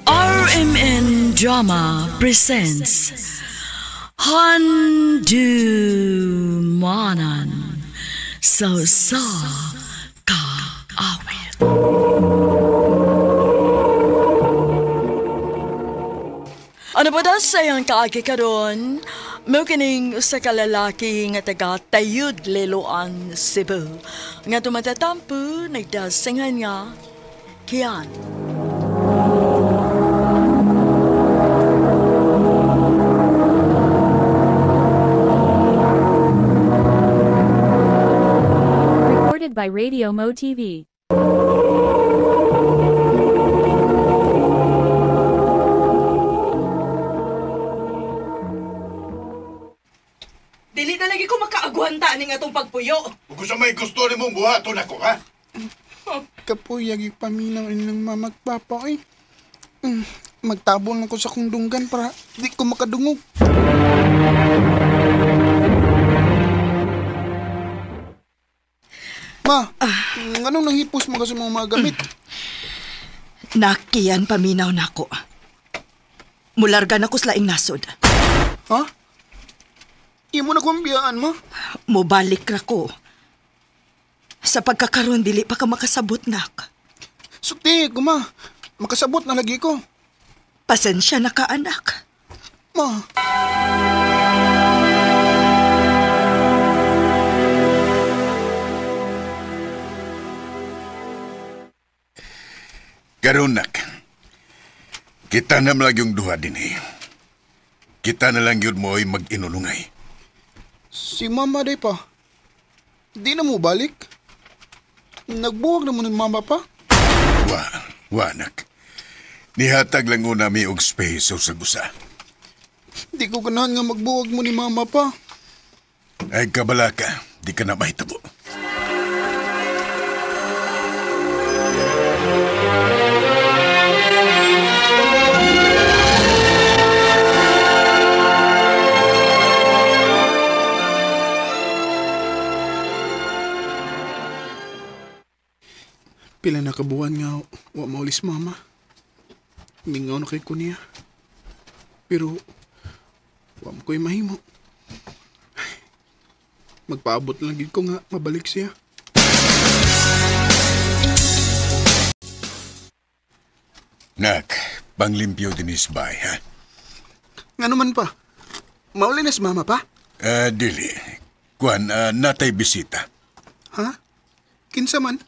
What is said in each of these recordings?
RMN Drama presents Handumanan So Ka Awit. Ano ba daw sayang kaagi karon? Mo kining usa ka lalaki nga taga Tayud, Liloan, Cebu. Nga tumatatampo nagdasingan nga Kian. Recorded by Radio Mo TV. Dili na lagi ko makaagwanta ning atong pagpuyo. Kung sa may gusto ni mong buhaton ako, ha? Kapuyag ipaminaw ilang mamagpapa eh. Magtabon ako sa kong dunggan para di ko makadungog. Ma, anong nahipos mo kasi mga gamit? Nakiyan paminaw nako. Mulargan ako sa laing nasod. Ha? Imo na kong biyaan mo? Mobalik ra ko. Sa pagkakaroon dili pa ka makasabot nak. Sukti ko ma, makasabot na lagi ko. Pasensya na ka anak. Ma. Karunak, kita na lang yung duha din eh. Kita na lang yun mo ay mag-inulungay. Si mama day pa. Di na mo balik? Nagbuwag na mo ng mama pa? Wanak. Nihatag lang una mi og space sa gusa. Di ko ganahan nga magbuwag mo ni mama pa. Ay kabala ka, di ka na mahitabo. Pila na kabuwan nga wa maulis mama. Mingaw na kay ko niya. Pero wa mo ko'y mahimo. Magpaabot lang gid ko nga mabalik siya. Nak, panglimpyo din isbay, ha? Nga naman pa? Mauli na si mama pa? Dili. Kuan, natay bisita. Ha? Kinsa man?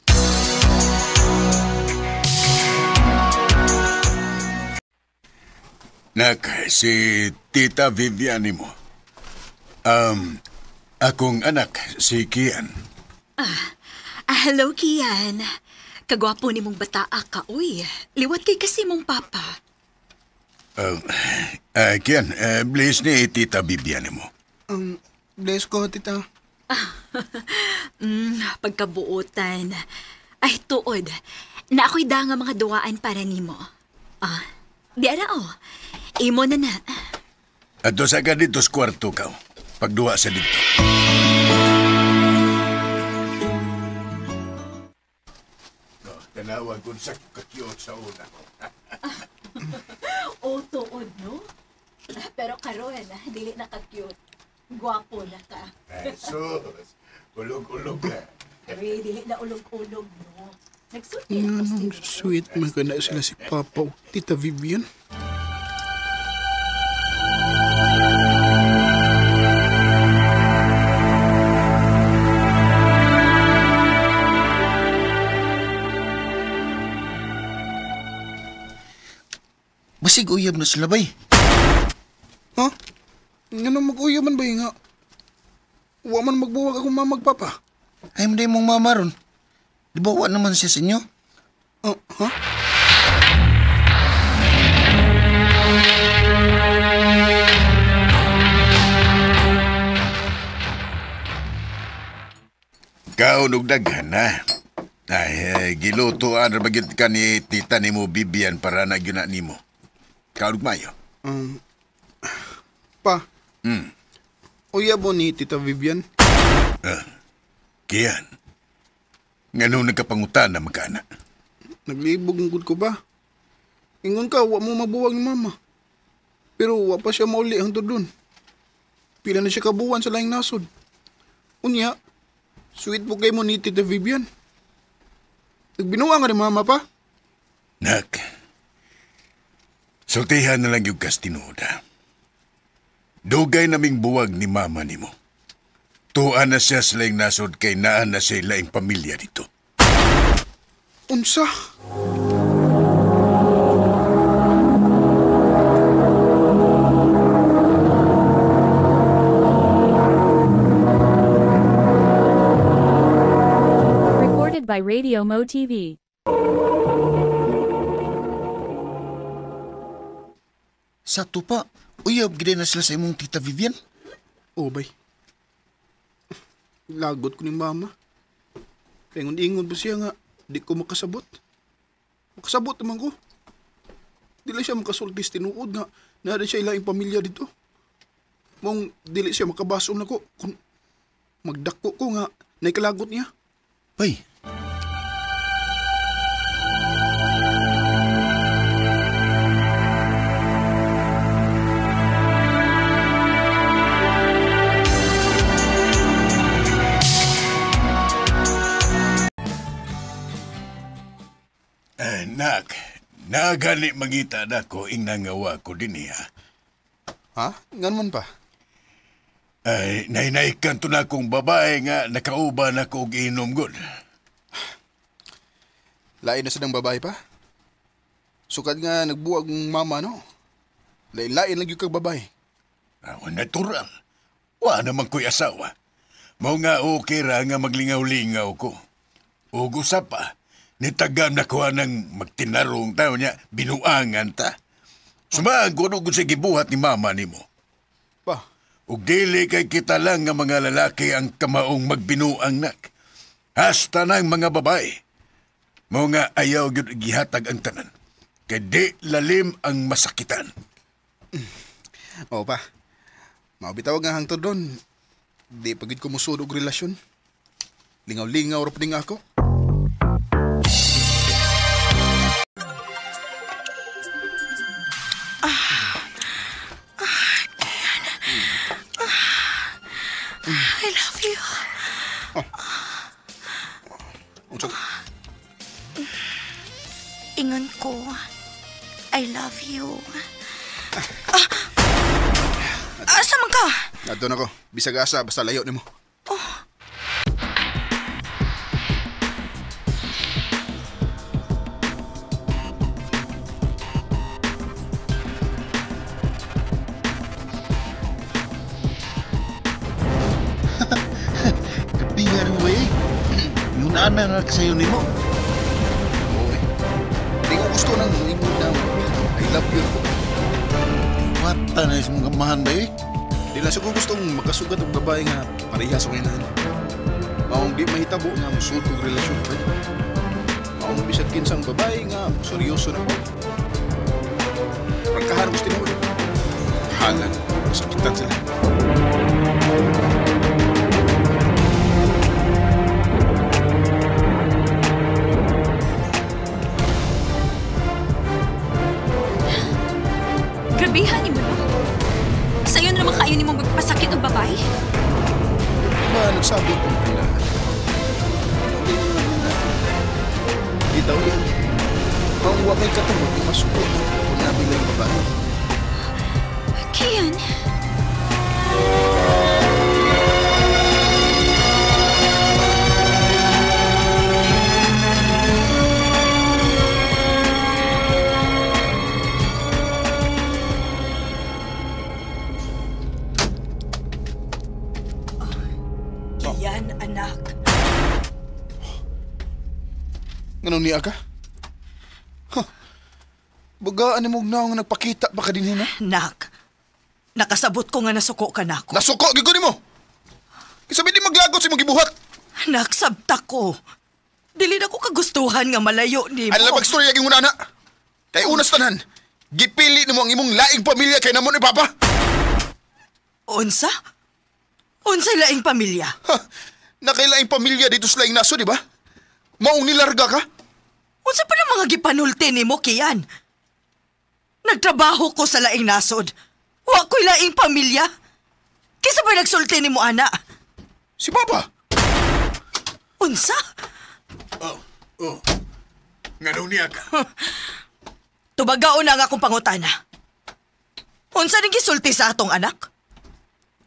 Nak, si Tita Vivian mo. Akong anak, si Kian. Hello, Kian. Kagwapo ni mong bataa ka, uy. Liwat kay kasi mong papa. Kian, bless ni Tita Vivian mo. Bless ko, tita. Pagkabuutan. Ay, tuod. Na ako'y da nga mga duwaan para nimo. Di ara, Imo na na. Ato sa ka dito sa kwarto ka. Pagduwa sa dito. Tanawan ko sa kakyot sa una. Tuod, no? Pero karon, dili na ka-cute. Gwapo na ka. Jesus, ulog-ulog ka. Ay, dili na ulog-ulog, no? Nagsulti Yan ako ang sweet man ka na sila si Papa o Tita Vivian. Basig uyab na sila bay. Ha? Nga nang mag-uyo man ba nga? Wa man magbuwag akong mamagpapa. Ay mo mong mama ron. Di ba wa naman siya sa inyo? Ha? Kaunog daghan na. Ay, gilutoan na bagit ka ni tita ni mo Bibian para na gyuna nimo. Kaunog mayo. Pa. Uyabo ni Tita Vivian. Kian. Nga nung nagkapangutan na magkana. Naglibog ng good ko ba? Ingon ka, wa mo mabuwag ni mama. Pero wa pa siya mauli hangtod dun. Pila na siya kabuwan sa laing nasod. Unya, sweet po kay mo ni Tita Vivian. Nagbinuwa nga ni mama pa. Nak, sultihan na lang yung kastinoda. Dugay naming buwag ni mama nimo. Tuan na siya sa laing nasod kay naan na siya laing pamilya dito. Unsa? Recorded by Radio Mo TV. Sa tupa, uyab gid na sila sa imong Tita Vivian. Oh, bay. Lagot ko ni mama. Ingon-ingon ba siya nga, di ko makasabot. Makasabot naman ko. Dili siya makasultis tinuod nga, nada siya ilaing pamilya dito. Mong dili siya makabasom na ko, kung magdako ko nga, naikalagot niya. Bay, Nak, nagani mangita na ko ing nangawa ko din niya. Ha? Ganun pa? Ay, nainaikan to na kong babae nga nakauban ako og inom gud. Lain na silang babae pa? Sukad nga nagbuwag ng mama, no? Lain-lain lang yung kag babae. Natural. Wa naman ko'y asawa. Mao nga okay ra nga maglingaw-lingaw ko. Ug usa pa, nitagam na ko ng magtinarong tao niya, binuangan ta. Sumago no sa gibuhat ni mama nimo. Pa, Ug dili kay kita lang nga mga lalaki ang kamaong magbinuang nak. Hasta ng mga babae. Mao nga ayaw gyud gihatag ang tanan. Kay di lalim ang masakitan. oo pa. Mabitawag nga hangtod doon. Di pagid ko musud og relasyon. Lingaw-lingaw ra pa ako. I love you. Unsa? Ingon ko, I love you. Asa man ka? Adto na ko. Bisag asa basta layo nimo. kapingan mo ba eh? Yung naanan na kasayo ni mo. Oo eh. Di ko gusto nang ingon na I love you. Mata na isang kamahan ba eh? Di lang siguro gustong makasugat ang babae nga parehas ang inahan. Maong di mahitabo nga musud kong relasyon pa. Maong bisag kinsang babae nga seryoso na ko. Prangkahan gusto mo. Halan, masakitan sila. Grabihan ni mo, no? Sa'yo na naman kayo ni mo magpasakit ang babae? Ba, nagsabot ang kailangan. Di daw yan. Maong wakay katulog yung masukot na kung namin lang babae. Kian? Yan, anak. Ganun niya ka? Huh. Bagaan ni mong naong nagpakita pa ka din na? Nak, nakasabot ko nga nasuko ka na ako. Nasuko, gigunin mo! Isabi di maglagot si mong gibuhat! Nak, sabta ko. Dili na ko kagustuhan nga malayo ni mo. Ang labag story yung una na. Kay unas tanan, gipili ni mo ang imong laing pamilya kay namon ni Papa. Unsa? Unsay laing pamilya? Ha, nakailaing pamilya dito sa laing naso, di ba? Maong nilarga ka? Unsa pa na mga gipanulti ni mo, Kian? Nagtrabaho ko sa laing nasod. Wa ko'y laing pamilya. Kisa ba nagsulti ni mo, ana? Si Papa! Unsa? Oh. Nga nung niya ka. Tubagaon na nga akong pangutana. Unsa ning gisulti sa atong anak?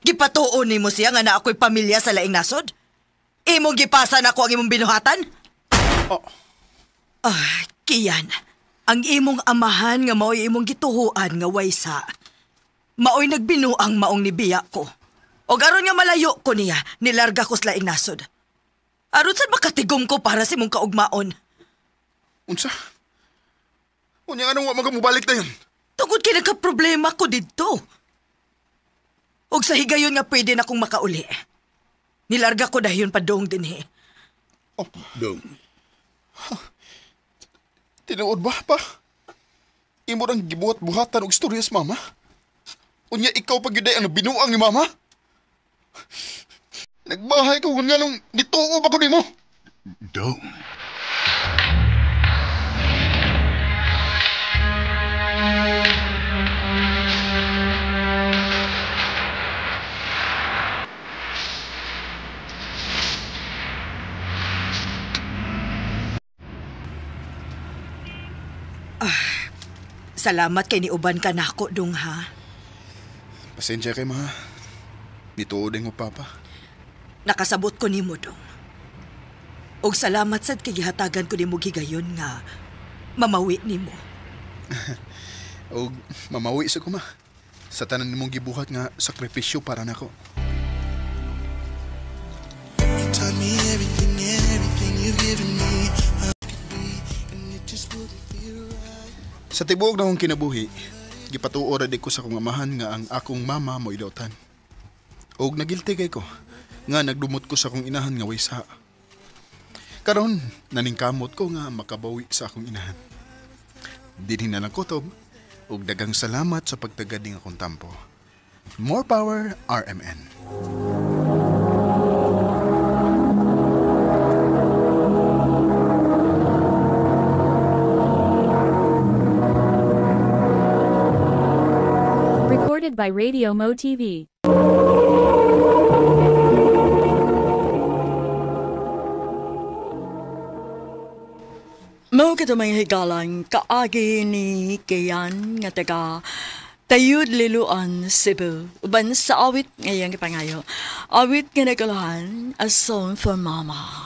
Gipatuon ni mo siya nga na ako'y pamilya sa laing nasod? Imong gipasan ako ang imong binuhatan? Oh, Kian, ang imong amahan nga mao'y imong gituhuan nga waysa. Mao'y nagbinuang maong nibiya ko. O aron nga malayo ko niya, nilarga ko sa laing nasod. Aron saan makatigom ko para sa imong kaugmaon? unsa? Unya nga nung wa magamubalik na yun. Tungod kay nagka-problema ko didto. Og sa higayon nga pwede na akong makauli. Nilarga ko dayon pa doong dinhi. Oh, Dong. tinuod ba, Pa? Imo rang gibuhat-buhatan og istorya sa Mama? Unya ikaw pag yun ang binuang ni Mama? Nagbahay ko kung nga nung nituo ba ko ni mo? Dong. Salamat kay niuban ka nako dong ha. Pasensya kay Ma. Nituo din mo, Papa. Nakasabot ko nimo dong. Og salamat sad kay gihatagan ko nimo gigayon nga mamawi nimo. Og mamawi sa ko, Ma. Sa tanan nimong gibuhat nga sakripisyo para nako. Tell me everything you've given me. I could be, and it just wouldn't feel right. Sa tibuok na akong kinabuhi, gipatuo ra di ko sa kong amahan nga ang akong mama mo ilautan. Og nagilti kay ko nga nagdumot ko sa akong inahan nga waysa. Karon naningkamot ko nga makabawi sa akong inahan. Dinhi na lang kutob og dagang salamat sa pagtagading akong tampo. More power, RMN. Recorded by Radio Mo TV. Mao kita may higalang kaagi ni Kian nga taga Tayud Liloan, Cebu. Uban sa awit ngayang ipangayo. Awit nga nagalahan, A Song for Mama.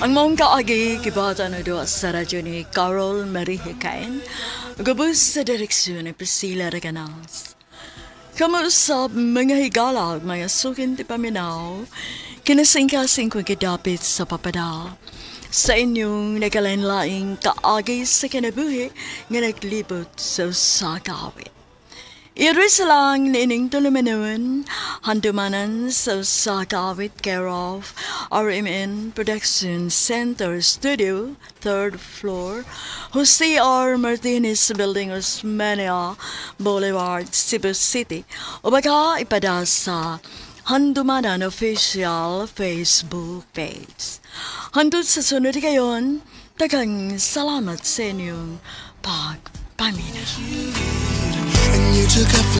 Ang maong kaagi kibata na doon sa radyo ni Carol Marie Hicain. Gabos sa direksyon ni Priscilla Reganas. Kamusap mga higala mga sukin ti paminaw. Kinasingkasing kong kidapit sa papada. Sa inyong nagalain-laing kaagi sa kinabuhi nga naglibot sa sakawit. Iris lang nining tulumanon, handumanan sa sakawit care of RMN Production Center Studio, 3rd floor, Jose R. Martinez Building, Osmeña Boulevard, Cebu City. O baka ipada sa Handumanan Official Facebook page. Handod sa sunod kayon, tagang salamat sa inyong pagpamina. And you took up